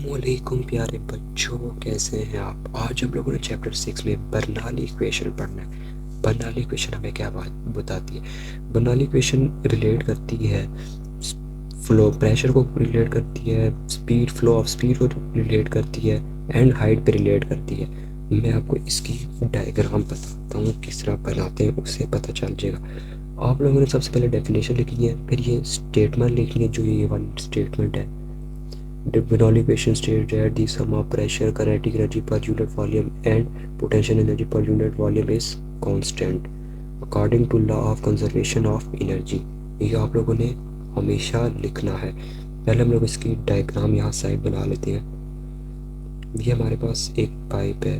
अस्सलामुअलैकुम प्यारे बच्चों, कैसे हैं आप। आज हम लोगों ने चैप्टर 6 में बर्नौली इक्वेशन पढ़ना है। बर्नौली इक्वेशन हमें क्या बात बताती है। बर्नौली इक्वेशन रिलेट करती है फ्लो प्रेशर को रिलेट करती है, स्पीड फ्लो ऑफ स्पीड को रिलेट करती है, एंड हाइट पे रिलेट करती है। मैं आपको इसकी डायग्राम बताता हूँ, किस तरह बनाते हैं उससे पता चल जाएगा। आप लोगों ने सबसे पहले डेफिनेशन लिखनी है, फिर ये स्टेटमेंट लिखनी है जो ये वाली स्टेटमेंट है। The Bernoulli equation states that the sum of pressure, kinetic energy per unit volume and potential energy per unit volume is constant according to law of conservation of energy। ये आप लोगों ने हमेशा लिखना है। पहले हम लोग इसकी डायग्राम यहाँ साइड बना लेते हैं। ये हमारे पास एक पाइप है,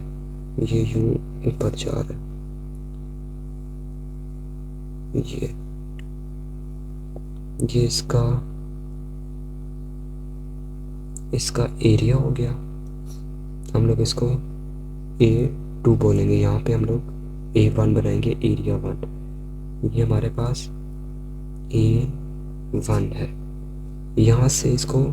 ये यूं ऊपर जा रहा है। ये इसका एरिया हो गया। हम लोग इसको A2 बोलेंगे, यहाँ पे हम लोग A1 बनाएंगे, एरिया 1। ये हमारे पास A1 है। यहाँ से इसको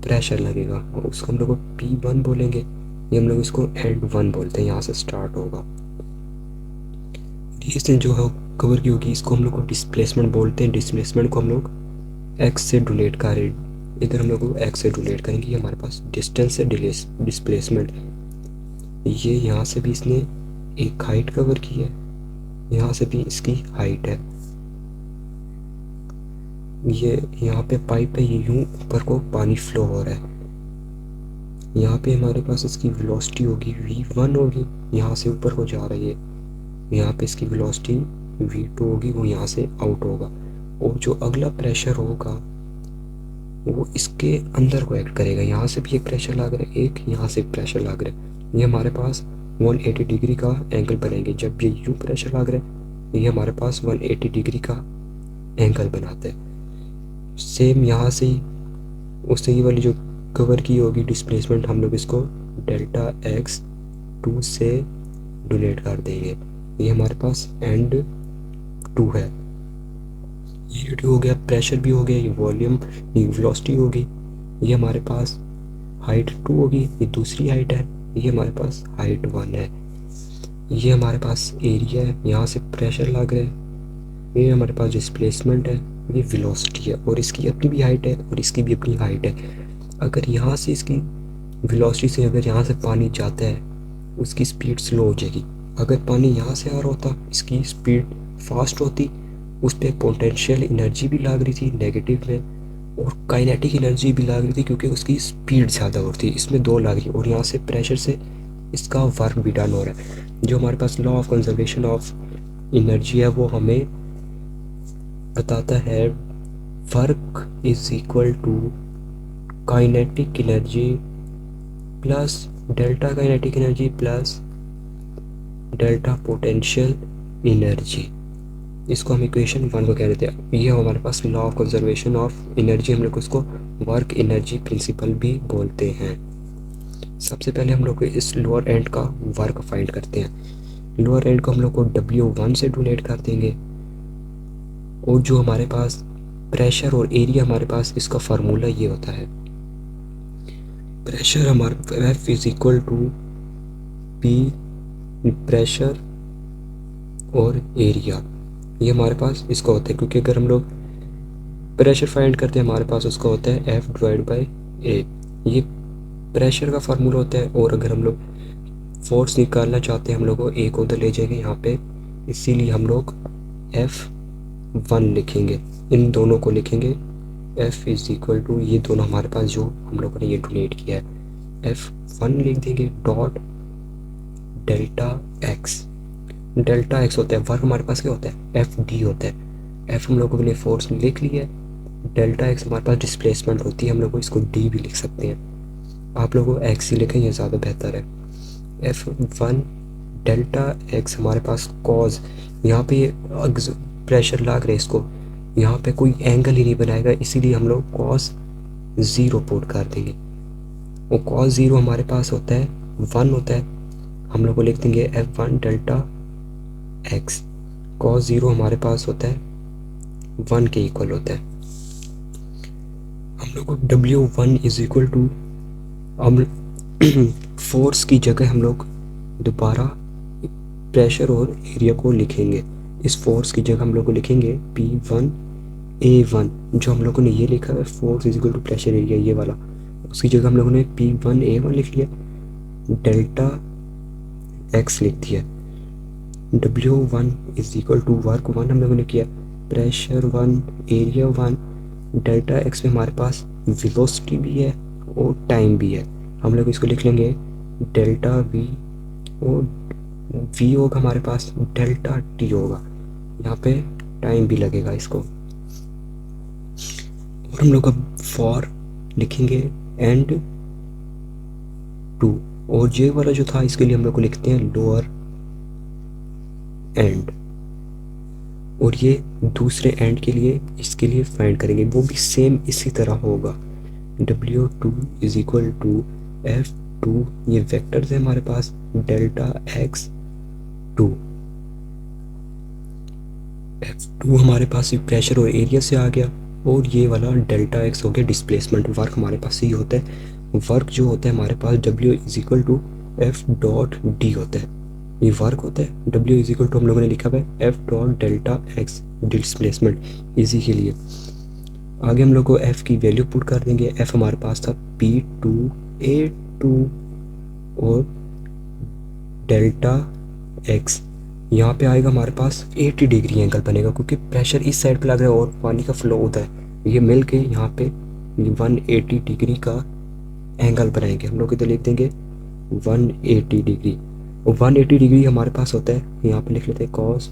प्रेशर लगेगा और उसको हम लोग को P1 बोलेंगे। ये हम लोग इसको N1 बोलते हैं, यहाँ से स्टार्ट होगा। इसने जो है कवर की होगी, इसको हम लोग को डिस्प्लेसमेंट बोलते हैं। डिस्प्लेसमेंट को हम लोग X से डोनेट कर रहे हैं, इधर हम लोग X से डोनेट करेंगे। ये हमारे पास डिस्टेंस है, डिस्प्लेसमेंट। ये यहाँ से भी इसने एक हाइट कवर की है, यहाँ से भी इसकी हाइट है। ये यहाँ पे पाइप है, ये यूं ऊपर को पानी फ्लो हो रहा है। यहाँ पे हमारे पास इसकी वेलोसिटी होगी V1 होगी, यहाँ से ऊपर को जा रही है। यहाँ पे इसकी वेलोसिटी V2 होगी, वो यहाँ से आउट होगा। और जो अगला प्रेशर होगा वो इसके अंदर को एक्ट करेगा। यहाँ से भी एक प्रेशर लग रहा है, एक यहाँ से प्रेशर लग रहा है। ये हमारे पास 180 डिग्री का एंगल बनेंगे। जब ये यूँ प्रेशर लग रहा है, ये हमारे पास 180 डिग्री का एंगल बनाता है। सेम यहाँ से उससे ये वाली जो कवर की होगी डिस्प्लेसमेंट, हम लोग इसको डेल्टा एक्स 2 से डोनेट कर देंगे। ये हमारे पास एंड 2 है। ये 2 हो गया, प्रेशर भी हो गया, ये वॉल्यूम, ये वेलोसिटी होगी। ये हमारे पास हाइट 2 होगी, ये दूसरी हाइट है। ये हमारे पास हाइट 1 है। ये हमारे पास एरिया है, यहाँ से प्रेशर लग रहा है। ये हमारे पास डिस्प्लेसमेंट है, ये वेलोसिटी है, और इसकी अपनी भी हाइट है और इसकी भी अपनी हाइट है। अगर यहाँ से इसकी वेलोसिटी से अगर यहाँ से पानी जाता है, उसकी स्पीड स्लो हो जाएगी। अगर पानी यहाँ से आ रहा होता, इसकी स्पीड फास्ट होती। उस पर पोटेंशियल एनर्जी भी लग रही थी नेगेटिव में, और काइनेटिक एनर्जी भी लग रही थी क्योंकि उसकी स्पीड ज़्यादा होती है। इसमें दो लग रही और यहाँ से प्रेशर से इसका वर्क भी डन हो रहा है। जो हमारे पास law of conservation of energy है वो हमें बताता है work is equal to kinetic energy plus delta kinetic energy plus delta potential energy. इसको हम इक्वेशन 1 को कह रहे थे। ये हमारे पास law of conservation of energy, हम लोग उसको वर्क एनर्जी प्रिंसिपल भी बोलते हैं। सबसे पहले हम लोग इस लोअर एंड का वर्क फाइंड करते हैं। लोअर एंड को हम लोग को W1 से डोनेट कर देंगे, और जो हमारे पास प्रेशर और एरिया हमारे पास, इसका फार्मूला ये होता है। प्रेशर हमारा F is equal to P pressure और एरिया, ये हमारे पास इसका होता है। क्योंकि अगर हम लोग प्रेशर फाइंड करते हैं, हमारे पास उसका होता है F डिवाइड बाई A, ये प्रेशर का फार्मूला होता है। और अगर हम लोग फोर्स निकालना चाहते हैं, हम लोग को A को उधर ले जाएंगे यहाँ पे, इसीलिए हम लोग F1 लिखेंगे। इन दोनों को लिखेंगे F इज इक्वल टू, ये दोनों हमारे पास जो हम लोगों ने ये डोनेट किया है, F1 लिख देंगे dot delta x. Delta x होता है वर्क, हमारे पास क्या होता है एफ डी होता है। एफ हम लोगों ने फोर्स लिख लिया है, डेल्टा एक्स हमारे पास डिस्प्लेसमेंट होती है, हम लोग इसको डी भी लिख सकते हैं। आप लोगों को एक्स ही लिखें, ये ज़्यादा बेहतर है। F1 डेल्टा एक्स हमारे पास कॉज, यहाँ पे प्रेशर लग रहा है इसको, यहाँ पे कोई एंगल ही नहीं बनाएगा, इसीलिए हम लोग कॉस 0 पुट कर देंगे। और कॉस 0 हमारे पास होता है 1 होता है, हम लोग को लिख देंगे F1 डेल्टा एक्स। कॉस 0 हमारे पास होता है 1 के इक्वल होता है। हम लोग को W1 इज इक्वल टू अब फोर्स की जगह हम लोग दोबारा प्रेशर और एरिया को लिखेंगे। इस फोर्स की जगह हम लोग को लिखेंगे P1A1, जो हम लोगों ने ये लिखा है force is equal to pressure area ये वाला, उसकी जगह हम लोगों ने P1A1 लिख लिया, डेल्टा एक्स लिख दिया। W1 is equal to work 1 हम लोगों ने किया, प्रेशर 1 एरिया 1, डेल्टा एक्स में हमारे पास वेलोसिटी भी है और टाइम भी है। हम लोग इसको लिख लेंगे डेल्टा वी, और वी होगा हमारे पास डेल्टा टी होगा, यहाँ पे टाइम भी लगेगा इसको। और हम लोग अब फॉर लिखेंगे एंड टू, और ये वाला जो था इसके लिए हम लोग को लिखते हैं लोअर एंड, और ये दूसरे एंड के लिए इसके लिए फाइंड करेंगे, वो भी सेम इसी तरह होगा। W2 is equal to F2, ये वेक्टर्स है हमारे पास, डेल्टा एक्स टू, F2 हमारे पास प्रेशर और एरिया से आ गया, और ये वाला डेल्टा एक्स हो गया डिस्प्लेसमेंट। वर्क हमारे पास ये होता है, वर्क जो होता है हमारे पास W is equal to F dot D होता है, ये वर्क होता है। W इज इक्वल टू हम लोगों ने लिखा हुआ है F dot delta x displacement easy के लिए। आगे हम लोग को F की वैल्यू पुट कर देंगे। F हमारे पास था P2A2 और डेल्टा एक्स, यहाँ पे आएगा हमारे पास 80 डिग्री एंगल बनेगा, क्योंकि प्रेशर इस साइड पे लग रहा है और पानी का फ्लो होता है, ये मिल के यहाँ पे 180 डिग्री का एंगल बनाएंगे। हम लोग इधर लिख देंगे 180 डिग्री, और 180 डिग्री हमारे पास होता है, यहाँ पे लिख लेते हैं cos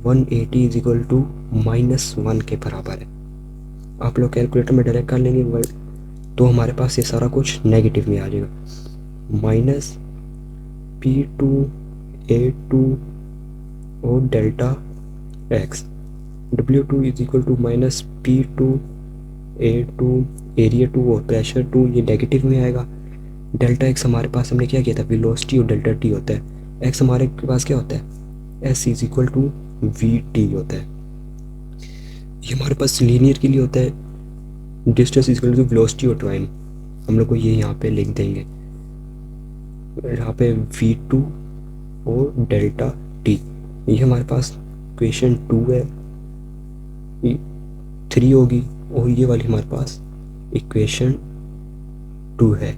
180 इज इक्वल टू -1 के बराबर है। आप लोग कैलकुलेटर में डायरेक्ट कर लेंगे तो हमारे पास ये सारा कुछ नेगेटिव में आ जाएगा, माइनस P2A2 और delta x, W2 is equal to minus P2A2 area 2 और प्रेशर 2, ये नेगेटिव में आएगा। डेल्टा एक्स हमारे पास हमने क्या किया था, वेलोसिटी और डेल्टा टी होता है, एक्स हमारे पास क्या होता है, S is equal to VT होता है। ये हमारे पास लीनियर के लिए होता है, distance is equal to velocity और टाइम, हम लोग को ये यहाँ पे लिख देंगे, यहाँ पे V2 और डेल्टा टी, ये हमारे पास इक्वेशन 2 है, 3 होगी, और ये वाली हमारे पास इक्वेशन 2 है।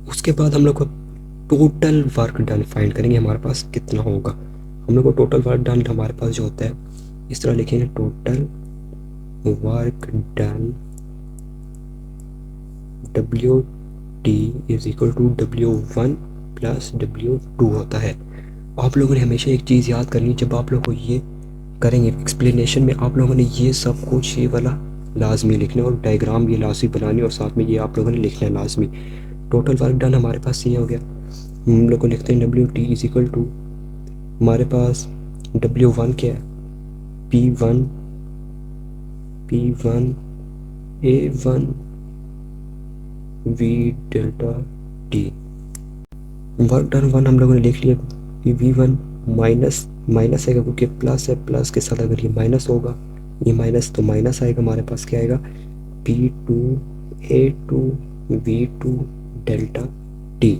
उसके बाद हम लोग को टोटल वर्क डन फाइंड करेंगे, हमारे पास कितना होगा। हम लोग को टोटल वर्क डन हमारे पास जो होता है इस तरह लिखेंगे, total work done WT is equal to W1 plus W2 होता है। आप लोगों ने हमेशा एक चीज़ याद करनी, जब आप लोग को ये करेंगे एक्सप्लेनेशन में, आप लोगों ने ये सब कुछ ये वाला लाजमी लिखना और डायग्राम ये लाजमी बनानी, और साथ में ये आप लोगों ने लिखना है लाजमी। टोटल वर्क डन हमारे पास ये हो गया, हम लोग को लिखते हैं WT इज इक्वल टू, हमारे पास W1 क्या है, P1A1 V delta T. Work done 1 हम लोगों ने लिख लिया, V1 माइनस आएगा क्योंकि प्लस है, प्लस के साथ अगर ये माइनस होगा, ये माइनस तो माइनस आएगा, हमारे पास क्या आएगा P2A2 V2 डेल्टा टी,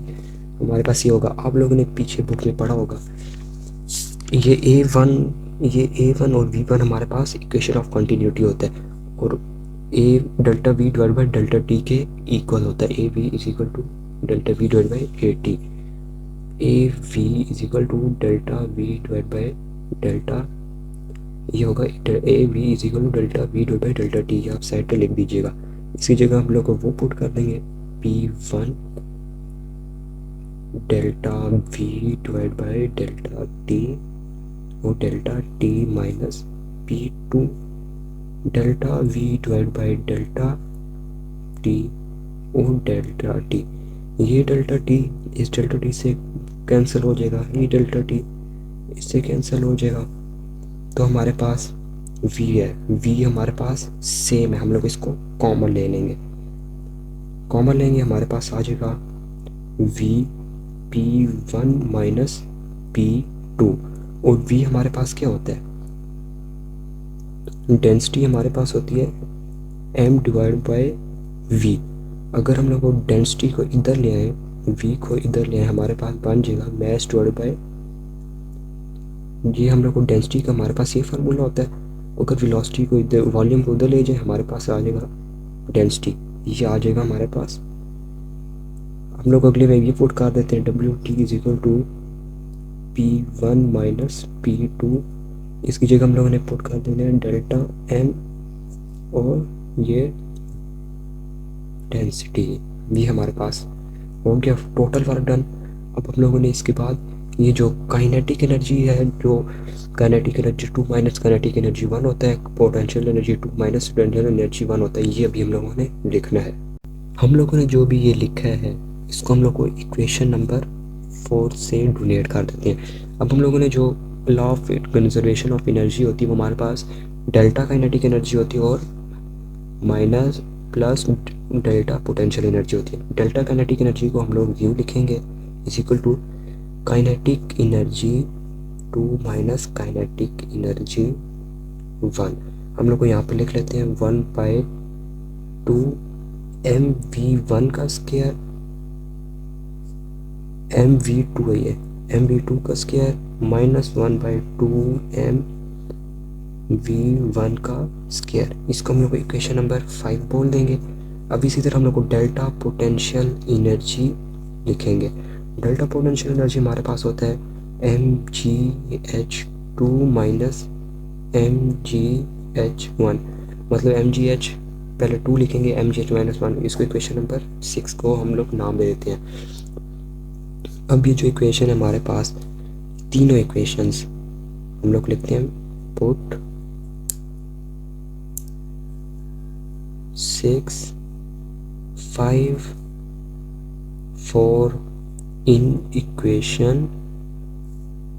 हमारे पास ये होगा। आप लोगों ने पीछे बुक में पढ़ा होगा, ये A1 और V1 हमारे पास इक्वेशन ऑफ कंटिन्यूटी होता है, और A delta V divide by delta t के इक्वल होता है, AB is equal to delta V divide by AT, AV is equal to delta V divide by delta, ये होगा AV is equal to delta V divide by delta t, आप side पे लिख दीजिएगा। इसकी जगह हम लोग को वो पुट कर देंगे, P1 delta V divide by delta T और delta T minus P2 delta V divide by delta T और डेल्टा टी, ये डेल्टा टी इस डेल्टा टी से कैंसिल हो जाएगा, ये डेल्टा टी इससे कैंसिल हो जाएगा, तो हमारे पास V है, V हमारे पास सेम है, हम लोग इसको कॉमन ले लेंगे, हमारे पास आ जाएगा V P1 माइनस P2, और V हमारे पास क्या होता है, डेंसिटी हमारे पास होती है m डिवाइड बाय v। अगर हम लोग डेंसिटी को इधर ले आए, v को इधर ले आए, हमारे पास बन जाएगा मास डिवाइड बाय, ये हम लोग को डेंसिटी का हमारे पास ये फार्मूला होता है। अगर वेलोसिटी को इधर, वॉल्यूम को उधर ले जाए, हमारे पास आ जाएगा डेंसिटी, ये आ जाएगा हमारे पास। हम लोग अगले में ये पुट कर देते हैं W T is equal to P1 minus P2। इसकी जगह हम लोगों ने पुट कर देना है डेल्टा M और ये डेंसिटी, ये हमारे पास हो गया टोटल वर्क डन। अब हम लोगों ने इसके बाद ये जो काइनेटिक एनर्जी है, जो kinetic energy 2 minus kinetic energy 1 होता है, potential energy 2 minus potential energy 1 होता है, ये अभी हम लोगों ने लिखना है। हम लोगों ने जो भी ये लिखा है इसको हम लोग को इक्वेशन नंबर 4 से डोनेट कर देते हैं। अब हम लोगों ने जो law of conservation of energy होती है वो हमारे पास डेल्टा काइनेटिक एनर्जी होती है और minus plus delta potential energy होती है। डेल्टा काइनेटिक एनर्जी को हम लोग यूँ लिखेंगे is equal to kinetic energy 2 minus kinetic energy 1। हम लोग को यहाँ पे लिख लेते हैं 1/2 mv1 का स्क्वायर, mv2 है ये, mv2 का स्क्वायर माइनस 1/2 mv1 का स्क्वायर। इसको हम लोग इक्वेशन नंबर 5 बोल देंगे। अब इसी तरह हम लोग को डेल्टा पोटेंशियल एनर्जी लिखेंगे। डेल्टा पोटेंशियल एनर्जी हमारे पास होता है mgh2 माइनस mgh1, मतलब mgh पहले 2 लिखेंगे, mgh माइनस 1। इसको इक्वेशन नंबर 6 को हम लोग नाम दे देते हैं। अब ये जो इक्वेशन है हमारे पास, तीनों इक्वेशंस हम लोग लिखते हैं पुट 6, 5, 4 इन इक्वेशन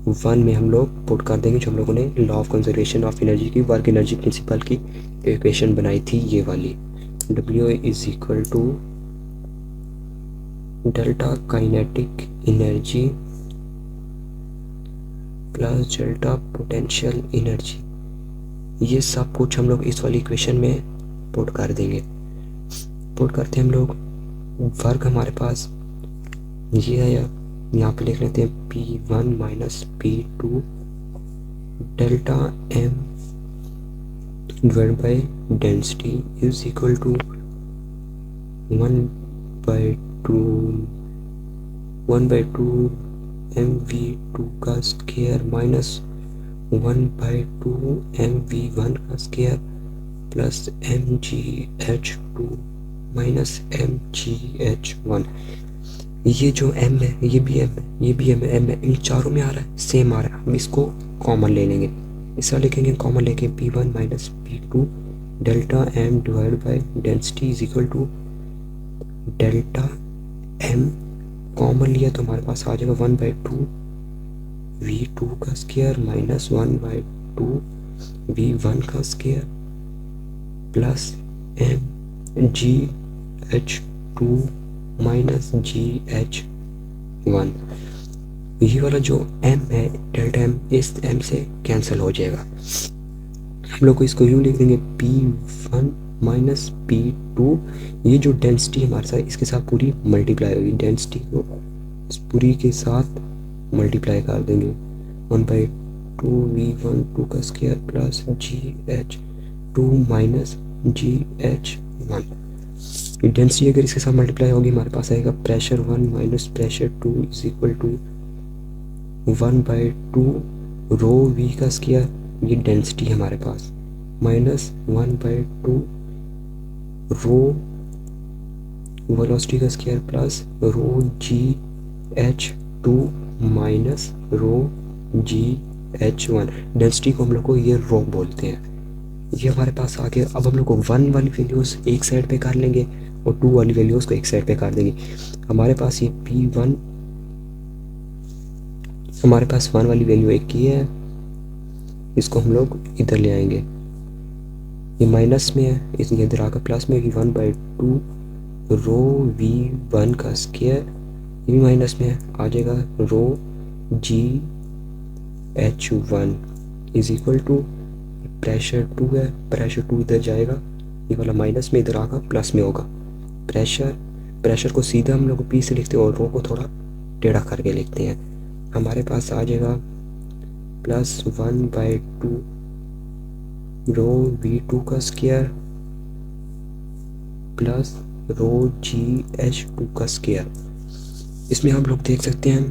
1 में हम लोग पुट कर देंगे, जो हम लोगों ने law of conservation of energy की, वर्क एनर्जी प्रिंसिपल की इक्वेशन बनाई थी, ये वाली। W is equal to delta kinetic energy plus delta potential energy, ये सब कुछ हम लोग इस वाली इक्वेशन में पुट कर देंगे। पुट करते हैं हम लोग, वर्क हमारे पास ये आया, यहाँ पे लिख लेते हैं P1 minus P2 delta M divide by density is equal to 1/2 mv2 का स्क्वायर माइनस 1/2 mv1 का square plus mgh2 minus mgh1। ये जो m है ये भी m है, ये भी m है, m है, इन चारों में आ रहा है, सेम आ रहा है। हम इसको कॉमन ले लेंगे, इस लिखेंगे कॉमन लेके P1 minus P2 delta m divide by density is equal to delta m, common लिया तो हमारे पास आ जाएगा 1/2 v2 का स्क्वायर माइनस 1/2 v1 का square plus mgh2 minus gh1। ये वाला जो m है डेल्टा m, इस m से कैंसिल हो जाएगा। हम लोग को इसको यूँ लिख देंगे P1 माइनस P2। ये जो डेंसिटी हमारे साथ इसके साथ पूरी मल्टीप्लाई होगी, डेंसिटी को इस पूरी के साथ मल्टीप्लाई कर देंगे 1/2 v12 का square plus gh2 minus gh1। Density अगर इसके साथ मल्टीप्लाई होगी हमारे पास आएगा pressure 1 minus pressure 2 is equal to 1/2 rho v का स्क्वायर, ये डेंसिटी हमारे पास, माइनस 1/2 रो वेलोसिटी का square plus rho gh2 minus rho gh1। Density को हम लोग को ये रो बोलते हैं। ये हमारे पास आ गया। अब हम लोग को 1 वाली वैल्यूज़ एक साइड पे कर लेंगे और 2 वाली वैल्यूज़ को एक साइड पे कर देंगे। हमारे पास ये P1, हमारे पास 1 वाली वैल्यू एक की है, इसको हम लोग इधर ले आएंगे, ये माइनस में है, इसलिए इधर आकर प्लस में, 1/2 रो v1 का स्क्वायर, ये भी माइनस में है, आ जाएगा rho gh1 is equal to pressure 2 है, प्रेशर 2 इधर जाएगा, ये वाला माइनस में इधर आकर प्लस में होगा। प्रेशर को सीधा हम लोग पी से लिखते हैं और रो को थोड़ा टेढ़ा करके लिखते हैं। हमारे पास आ जाएगा +1/2 रो V2 का स्क्वायर प्लस रो GH2 का स्क्वायर। इसमें हम लोग देख सकते हैं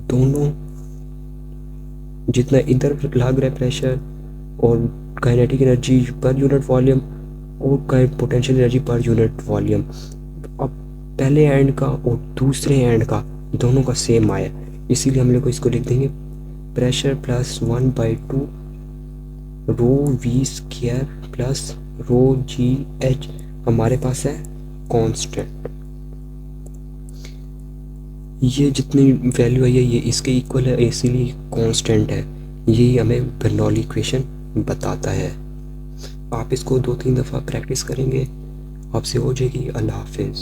दोनों जितना इधर लग रहा है प्रेशर और kinetic energy per unit volume और potential energy per unit volume, अब पहले एंड का और दूसरे एंड का दोनों का सेम आया, इसीलिए हम लोग इसको लिख देंगे प्रेशर +1/2 रो V स्क्वायर प्लस रो GH हमारे पास है कांस्टेंट। ये जितनी वैल्यू आई है ये इसके इक्वल है, इसीलिए कांस्टेंट है। यही हमें बर्नौली इक्वेशन बताता है। आप इसको 2-3 दफ़ा प्रैक्टिस करेंगे, आपसे हो जाएगी। अल्लाह हाफिज़।